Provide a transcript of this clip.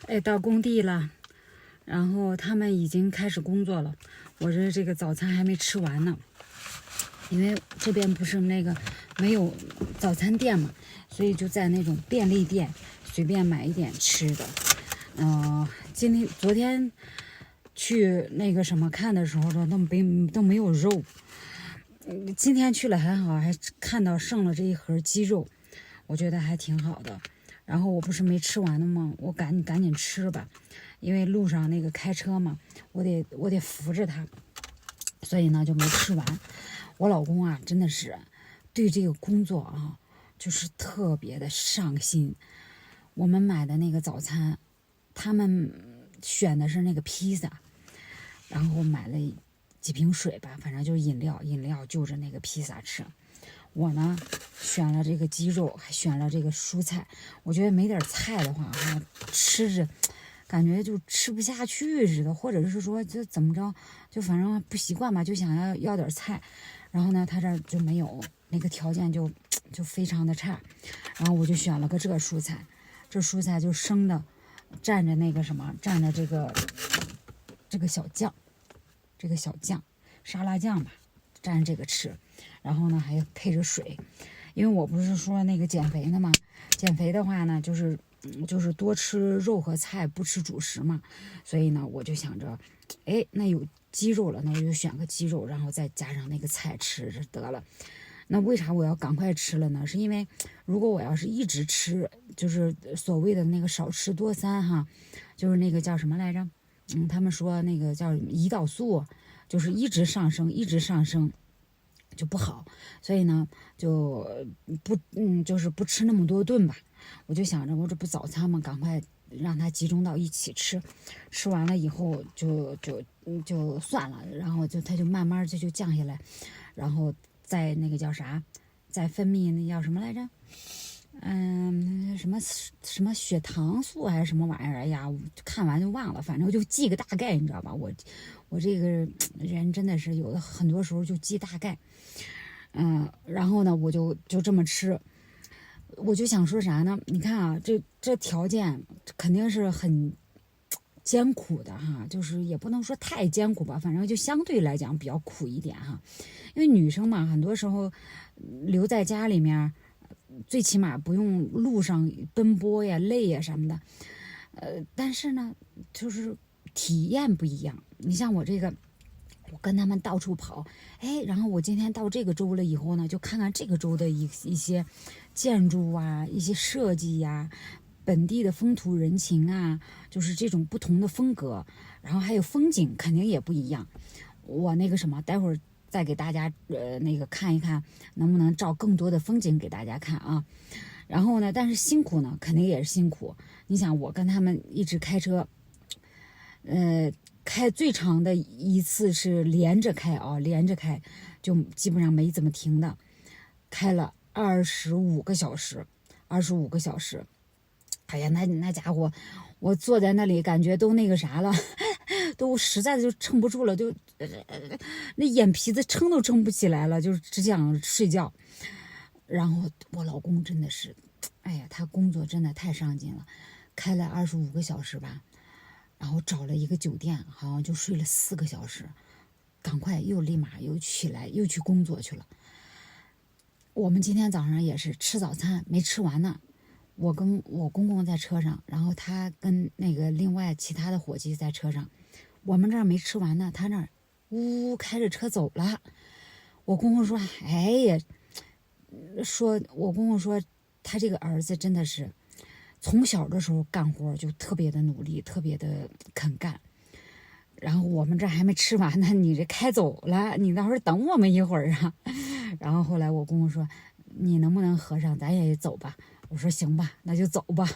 哎，到工地了，然后他们已经开始工作了。我这个早餐还没吃完呢，因为这边不是那个没有早餐店嘛，所以就在那种便利店随便买一点吃的。昨天去那个什么看的时候都没有肉。今天去了还好，还看到剩了这一盒鸡肉，我觉得还挺好的。然后我不是没吃完的吗？我赶紧吃吧，因为路上那个开车嘛，我得扶着他，所以呢就没吃完。我老公啊，真的是对这个工作啊，就是特别的上心。我们买的那个早餐，他们选的是那个披萨，然后买了几瓶水吧，反正就是饮料就着那个披萨吃。我呢选了这个鸡肉，还选了这个蔬菜。我觉得没点菜的话吃着感觉就吃不下去似的，或者是说就怎么着，就反正不习惯吧，就想要点菜。然后呢，他这就没有，那个条件就非常的差。然后我就选了个这个蔬菜，这蔬菜就生的，蘸着那个什么，蘸着这个小酱，沙拉酱吧，蘸着这个吃。然后呢还配着水，因为我不是说那个减肥的嘛，减肥的话呢就是多吃肉和菜，不吃主食嘛，所以呢我就想着，哎，那有鸡肉了，那我就选个鸡肉，然后再加上那个菜吃着得了。那为啥我要赶快吃了呢？是因为如果我要是一直吃，就是所谓的那个少吃多餐哈，就是那个叫什么来着？他们说那个叫胰岛素，就是一直上升就不好，所以呢就就是不吃那么多顿吧。我就想着我这不早餐嘛，赶快让它集中到一起吃，吃完了以后就算了，然后它就慢慢就降下来，然后再那个叫啥，再分泌那叫什么来着？什么血糖素还是什么玩意儿？哎呀，看完就忘了，反正就记个大概，你知道吧？我这个人真的是有的很多时候就记大概。然后呢，我就这么吃。我就想说啥呢？你看啊，这条件肯定是很艰苦的哈，就是也不能说太艰苦吧，反正就相对来讲比较苦一点哈。因为女生嘛，很多时候留在家里面，最起码不用路上奔波呀、累呀什么的。但是呢，就是体验不一样。你像我这个。我跟他们到处跑，哎，然后我今天到这个州了以后呢，就看看这个州的一些建筑啊，一些设计呀、本地的风土人情啊，就是这种不同的风格，然后还有风景肯定也不一样。我那个什么，待会儿再给大家那个看一看，能不能照更多的风景给大家看啊。然后呢，但是辛苦呢，肯定也是辛苦。你想，我跟他们一直开车，开最长的一次是连着开，就基本上没怎么停的，开了25个小时，25个小时。哎呀，那家伙，我坐在那里感觉都那个啥了，都实在的就撑不住了，就那眼皮子撑都撑不起来了，就只想睡觉。然后我老公真的是，哎呀，他工作真的太上进了，开了25个小时吧。然后找了一个酒店，好像就睡了4个小时，赶快立马又起来又去工作去了。我们今天早上也是吃早餐没吃完呢，我跟我公公在车上，然后他跟那个另外其他的伙计在车上，我们这儿没吃完呢，他那儿呜开着车走了。我公公说，哎呀，我公公说他这个儿子真的是。从小的时候干活就特别的努力，特别的肯干。然后我们这还没吃完呢，你这开走了，你到时候等我们一会儿啊。然后后来我公公说，你能不能合上，咱也走吧。我说行吧，那就走吧。